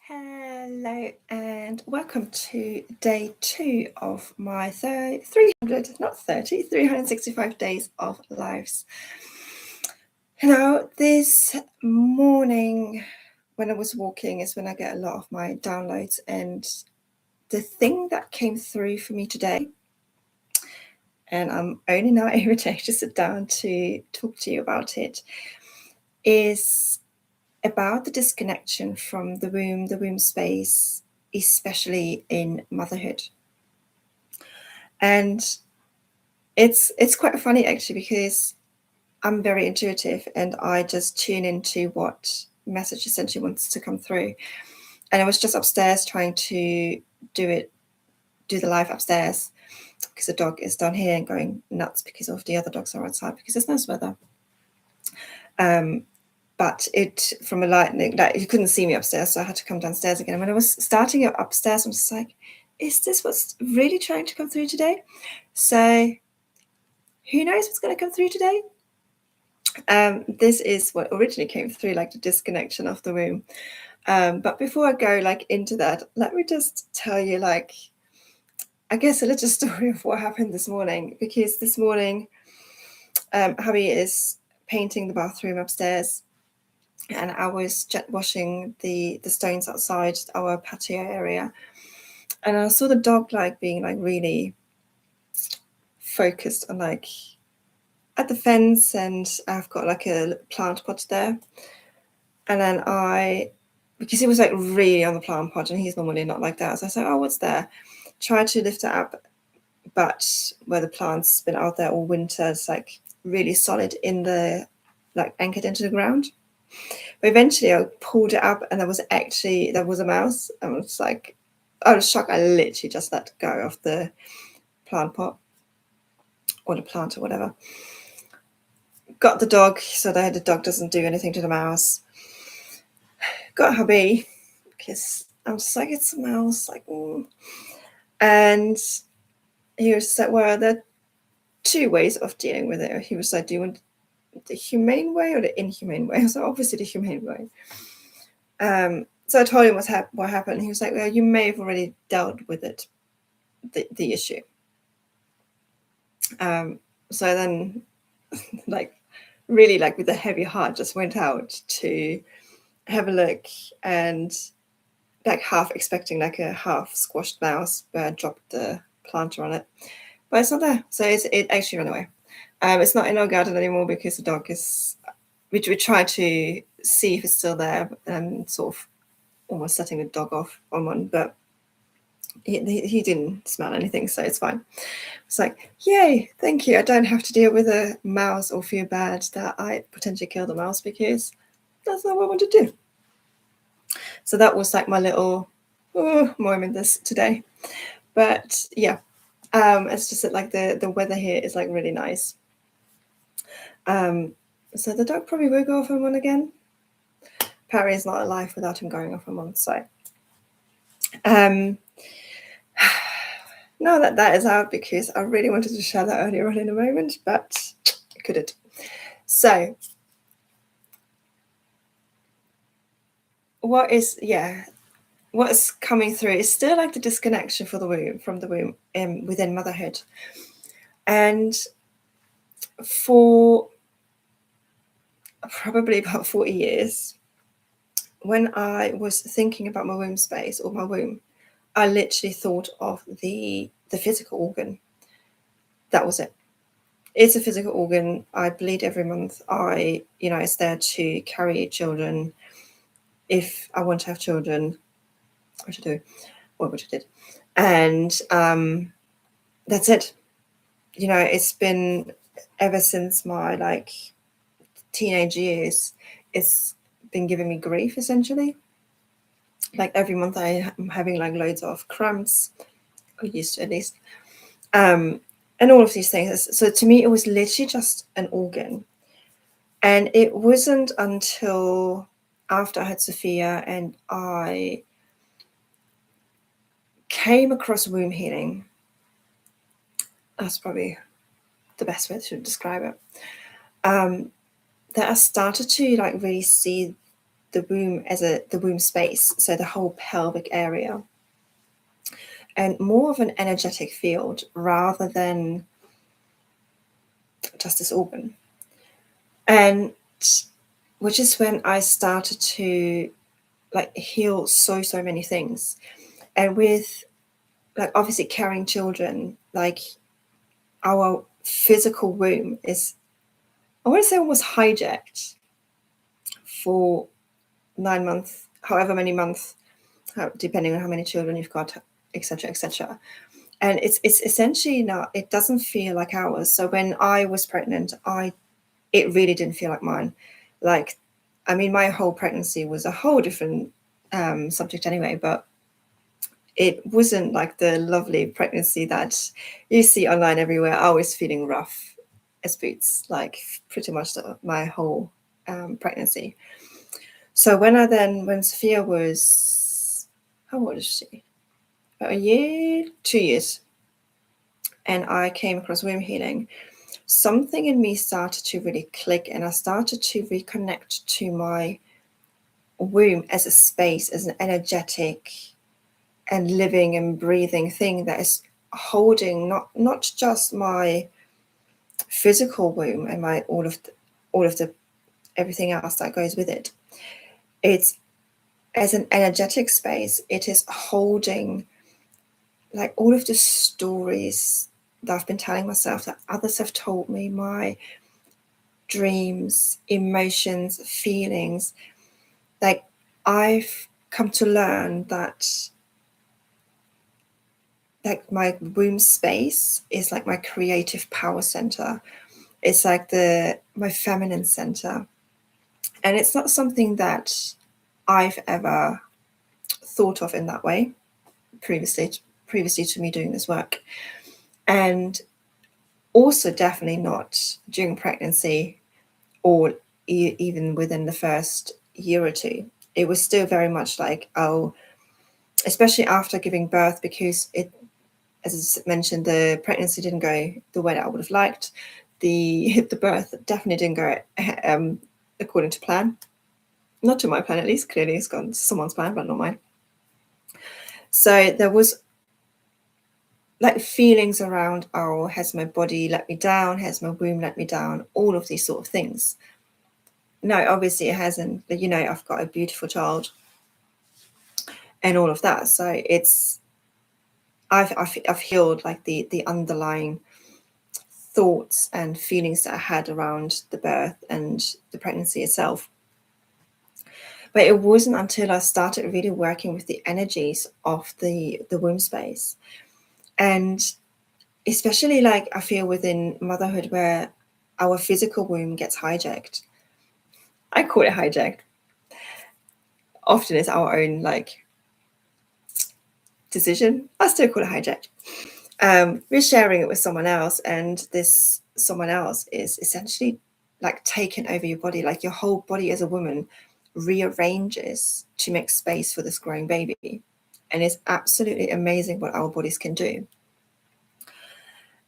Hello and welcome to day 2 of my 365 days of lives. Now, this morning when I was walking is when I get a lot of my downloads, and the thing that came through for me today, and I'm only now able to sit down to talk to you about it, is about the disconnection from the womb space, especially in motherhood. And it's quite funny actually, because I'm very intuitive and I just tune into what message essentially wants to come through. And I was just upstairs trying to do the live upstairs, because the dog is down here and going nuts because of the other dogs are outside because it's nice weather. But it, from a lightning, like, you couldn't see me upstairs, so I had to come downstairs again. And when I was starting it upstairs, I'm just like, is this what's really trying to come through today? So who knows what's going to come through today? This is what originally came through, like the disconnection of the womb. But before I go into that, let me just tell you, I guess, a little story of what happened this morning. Because this morning, hubby is painting the bathroom upstairs, and I was jet washing the stones outside our patio area, and I saw the dog being really focused on at the fence, and I've got a plant pot there, and then because he was really on the plant pot, and he's normally not like that, so I said, oh, what's there? Tried to lift it up, but where the plant's been out there all winter, it's really solid in the anchored into the ground. But eventually I pulled it up, and there was a mouse. I was shocked. I literally just let go of the plant pot or the plant or whatever. Got the dog so that the dog doesn't do anything to the mouse. Got hubby because I'm just it's a mouse. And he was like, well, there are two ways of dealing with it. He was like, do you want the humane way or the inhumane way? So obviously the humane way. So I told him what happened. He was like, well, you may have already dealt with it, the issue. So then, really, with a heavy heart, just went out to have a look, and half expecting a half squashed mouse, but I dropped the planter on it. But it's not there. So it actually ran away. It's not in our garden anymore because the dog is... We try to see if it's still there, and sort of almost setting the dog off on one, but he didn't smell anything, so it's fine. It's yay, thank you. I don't have to deal with a mouse or feel bad that I potentially killed a mouse, because that's not what I want to do. So that was my little moment today. But yeah, it's just that the weather here is really nice. So the dog probably will go off on one again. Perry is not alive without him going off on one. So now that is out, because I really wanted to share that earlier on in a moment, but I couldn't. So what's coming through is still the disconnection from the womb within motherhood. And for probably about 40 years, when I was thinking about my womb space or my womb, I literally thought of the physical organ. That was it. It's a physical organ. I bleed every month. It's there to carry children. If I want to have children, which I do, or which I did, and that's it. It's been ever since my teenage years. It's been giving me grief, essentially. Every month I am having loads of cramps, or used to at least, and all of these things. So to me, it was literally just an organ. And it wasn't until after I had Sophia and I came across womb healing. That's probably the best way to describe it. That I started to really see the womb as the womb space, so the whole pelvic area, and more of an energetic field rather than just this organ. And which is when I started to like heal so many things. And with like obviously carrying children, like our physical womb is, I want to say, almost hijacked for 9 months, however many months, depending on how many children you've got, etc., etc. And it's essentially not, it doesn't feel like ours. So when I was pregnant, it really didn't feel like mine. Like, I mean, my whole pregnancy was a whole different subject anyway, but it wasn't like the lovely pregnancy that you see online everywhere. I was feeling rough as boots, like pretty much my whole pregnancy. So when Sophia was, how old is she? About a year, 2 years, and I came across womb healing, something in me started to really click, and I started to reconnect to my womb as a space, as an energetic and living and breathing thing that is holding not just my physical womb and my all of the everything else that goes with it. It's as an energetic space, it is holding like all of the stories that I've been telling myself, that others have told me, my dreams, emotions, feelings. Like, I've come to learn that like my womb space is like my creative power center. It's like my feminine center. And it's not something that I've ever thought of in that way previously to me doing this work. And also definitely not during pregnancy or even within the first year or two. It was still very much like, oh, especially after giving birth, because it, as I mentioned, the pregnancy didn't go the way that I would have liked. The birth definitely didn't go according to plan. Not to my plan, at least. Clearly it's gone to someone's plan, but not mine. So there was like feelings around, oh, has my body let me down? Has my womb let me down? All of these sort of things. No, obviously it hasn't. But, I've got a beautiful child and all of that. So it's, I've healed like the underlying thoughts and feelings that I had around the birth and the pregnancy itself. But it wasn't until I started really working with the energies of the womb space, and especially like I feel within motherhood, where our physical womb gets hijacked. I call it hijacked. Often it's our own like decision. I still call it hijacked. We're sharing it with someone else, and this someone else is essentially like taking over your body. Like your whole body as a woman rearranges to make space for this growing baby. And it's absolutely amazing what our bodies can do.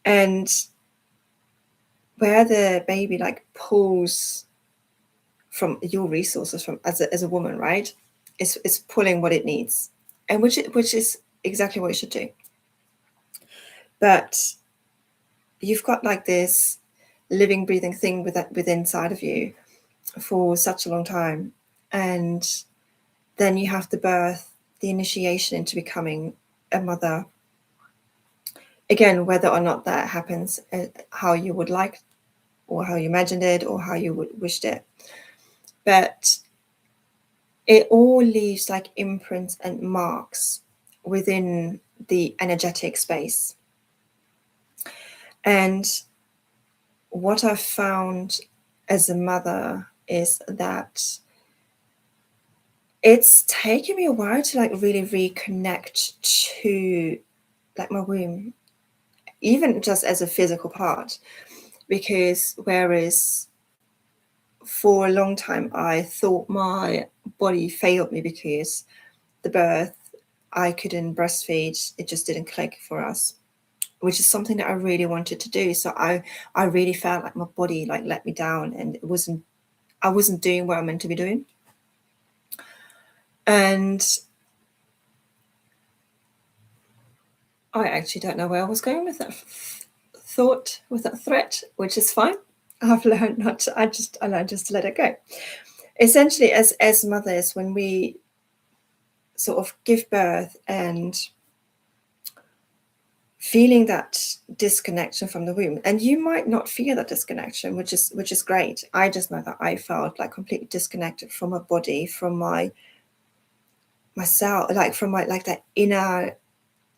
And where the baby like pulls from your resources from as a woman, right? It's pulling what it needs, and which is exactly what it should do. But you've got like this living, breathing thing within inside of you for such a long time, and then you have the birth, the initiation into becoming a mother. Again, whether or not that happens how you would like, or how you imagined it, or how you would wished it, but it all leaves like imprints and marks within the energetic space. And what I've found as a mother is that it's taken me a while to like really reconnect to like my womb, even just as a physical part, because whereas for a long time I thought my body failed me because the birth, I couldn't breastfeed, it just didn't click for us, which is something that I really wanted to do. So I really felt like my body like let me down, and I wasn't doing what I meant to be doing. And I actually don't know where I was going with that thought, with that threat, which is fine. I've learned not to, I learned just to let it go. Essentially, as mothers, when we sort of give birth and feeling that disconnection from the womb, and you might not feel that disconnection, which is great. I just know that I felt like completely disconnected from my body, from myself, like from my, like that inner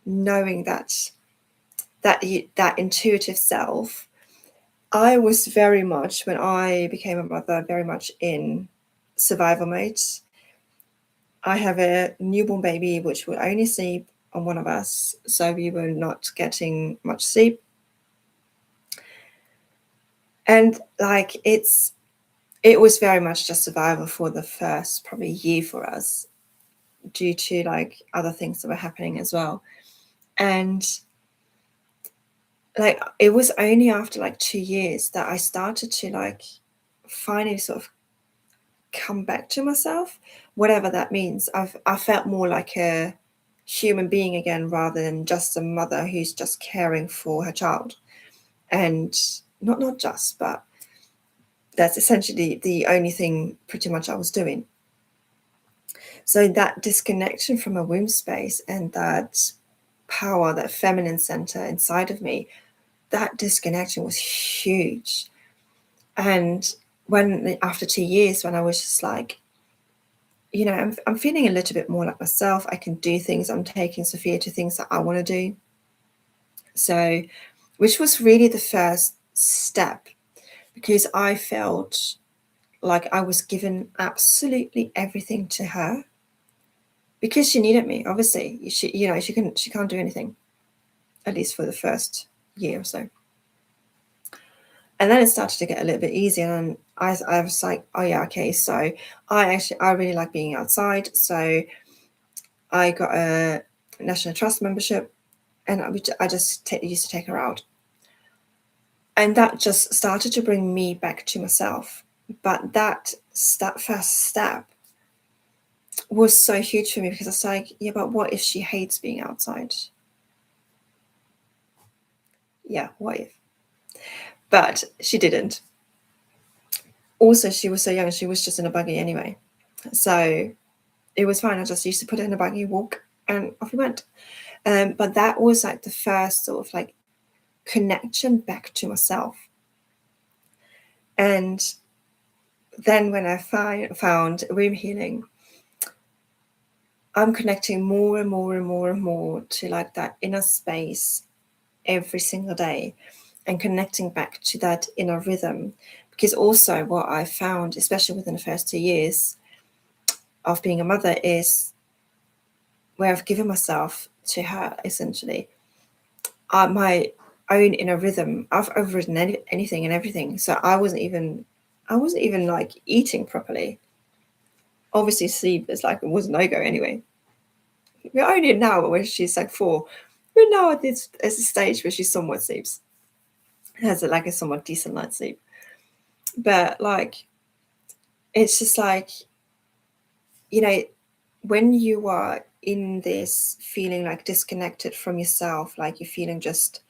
knowing, that intuitive self. I was very much, when I became a mother, very much in survival mode. I have a newborn baby which will only sleep on one of us, so we were not getting much sleep. And like it was very much just survival for the first probably year for us, due to like other things that were happening as well. And like it was only after like 2 years that I started to like finally sort of come back to myself, whatever that means. I felt more like a human being again, rather than just a mother who's just caring for her child. And not just, but that's essentially the only thing pretty much I was doing. So that disconnection from a womb space and that power, that feminine center inside of me, that disconnection was huge. And when after 2 years, when I was just like, I'm feeling a little bit more like myself. I can do things. I'm taking Sophia to things that I want to do. So, which was really the first step, because I felt like I was given absolutely everything to her, because she needed me. Obviously, she can't do anything, at least for the first year or so. And then it started to get a little bit easier, and I was like, oh yeah, okay. So I really like being outside. So I got a National Trust membership, and I just used to take her out. And that just started to bring me back to myself. But that first step was so huge for me, because I was like, yeah, but what if she hates being outside? Yeah, what if? But she didn't. Also, she was so young, she was just in a buggy anyway. So it was fine. I just used to put her in a buggy, walk, and off we went. But that was like the first sort of like connection back to myself. And then when I found womb healing, I'm connecting more and more and more and more to like that inner space every single day, and connecting back to that inner rhythm. Because also what I found, especially within the first 2 years of being a mother, is where I've given myself to her, essentially. My own inner rhythm, I've overridden anything and everything. So I wasn't even like eating properly. Obviously sleep is like, it was a no-go anyway. We're only now when she's like 4. We're now at this as a stage where she somewhat sleeps. Has like a somewhat decent night's sleep. But like, it's just like, when you are in this feeling like disconnected from yourself, like you're feeling just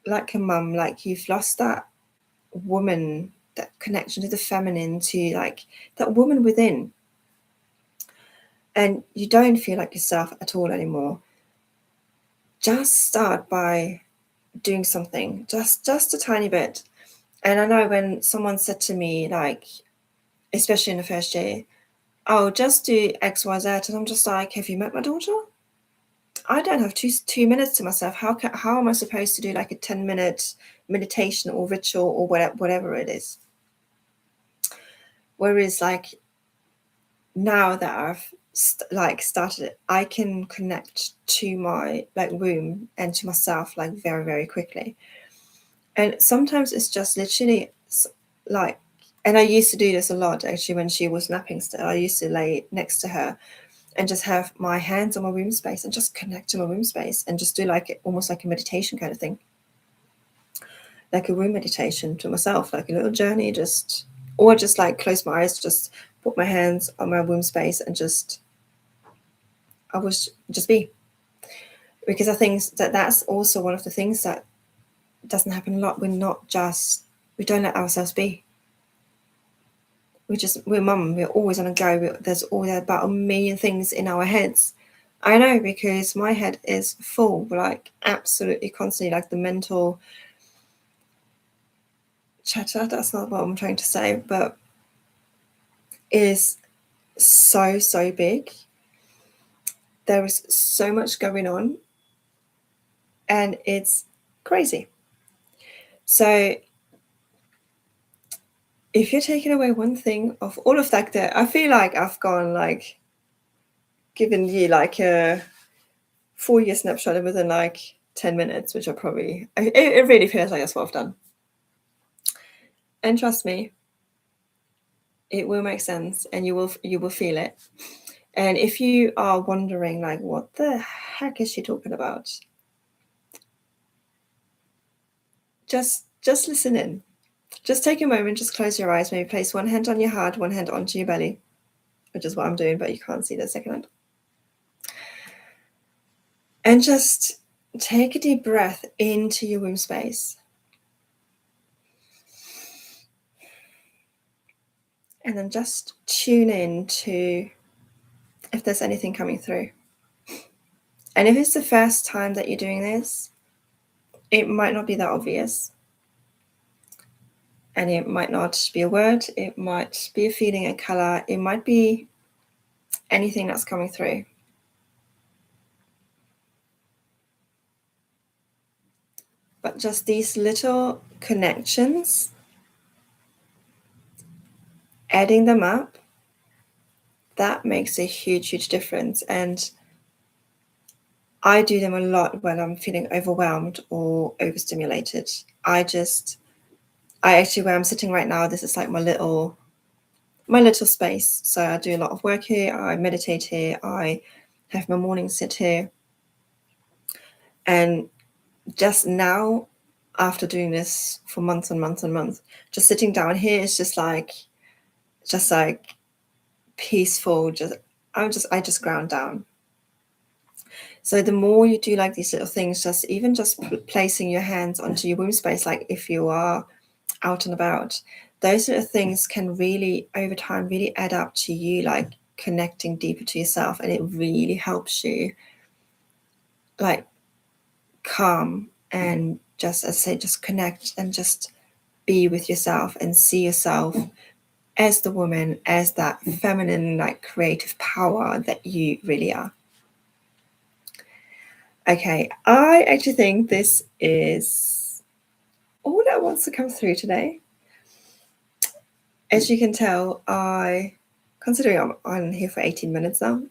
like a mum, like you've lost that woman, that connection to the feminine, to like that woman within, and you don't feel like yourself at all anymore, just start by doing something, just a tiny bit. And I know when someone said to me, like, especially in the first year, oh, just do XYZ, and I'm just like, have you met my daughter? I don't have 2 minutes to myself. How am I supposed to do like a 10-minute meditation or ritual or whatever it is? Whereas like now that I've started it, I can connect to my like womb and to myself like very, very quickly. And sometimes it's just literally like, and I used to do this a lot actually when she was napping still. I used to lay next to her and just have my hands on my womb space and just connect to my womb space and just do like almost like a meditation kind of thing, like a womb meditation to myself, like a little journey, or just like close my eyes, just put my hands on my womb space and I was just be. Because I think that that's also one of the things that doesn't happen a lot. We don't let ourselves be. We're mum, we're always on a go. There's always about a million things in our heads. I know, because my head is full, like absolutely constantly, like the mental chatter, that's not what I'm trying to say, but is so big. There is so much going on and it's crazy. So if you're taking away one thing of all of that, I feel like I've gone like given you like a 4-year snapshot within like 10 minutes, which it really feels like that's what I've done. And trust me, it will make sense and you will feel it. And if you are wondering like, what the heck is she talking about? Just listen in. Just take a moment, just close your eyes, maybe place one hand on your heart, one hand onto your belly, which is what I'm doing, but you can't see the second hand. And just take a deep breath into your womb space. And then just tune in to if there's anything coming through. And if it's the first time that you're doing this, it might not be that obvious. And it might not be a word, it might be a feeling, a color, it might be anything that's coming through. But just these little connections, adding them up, that makes a huge difference. And I do them a lot when I'm feeling overwhelmed or overstimulated. I actually, where I'm sitting right now, this is like my little space. So I do a lot of work here, I meditate here, I have my morning sit here. And just now, after doing this for months and months and months, just sitting down here is just like peaceful. I just ground down. So the more you do like these little things, just placing your hands onto your womb space, like if you are out and about, those little things can really, over time, really add up to you, like connecting deeper to yourself. And it really helps you like calm and just, as I say, just connect and just be with yourself and see yourself as the woman, as that feminine, like creative power that you really are. Okay, I actually think this is all that wants to come through today. As you can tell, considering I'm on here for 18 minutes now,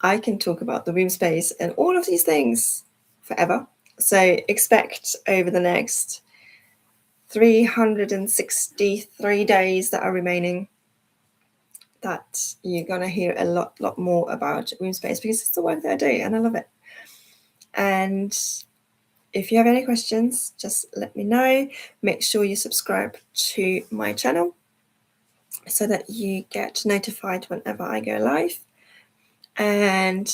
I can talk about the womb space and all of these things forever. So expect over the next 363 days that are remaining that you're going to hear a lot more about womb space, because it's the work that I do and I love it. And if you have any questions, just let me know. Make sure you subscribe to my channel so that you get notified whenever I go live. And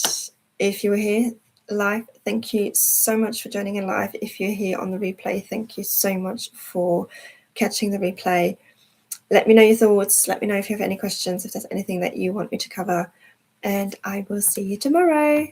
if you were here live, thank you so much for joining in live. If you're here on the replay, thank you so much for catching the replay. Let me know your thoughts. Let me know if you have any questions, if there's anything that you want me to cover. And I will see you tomorrow.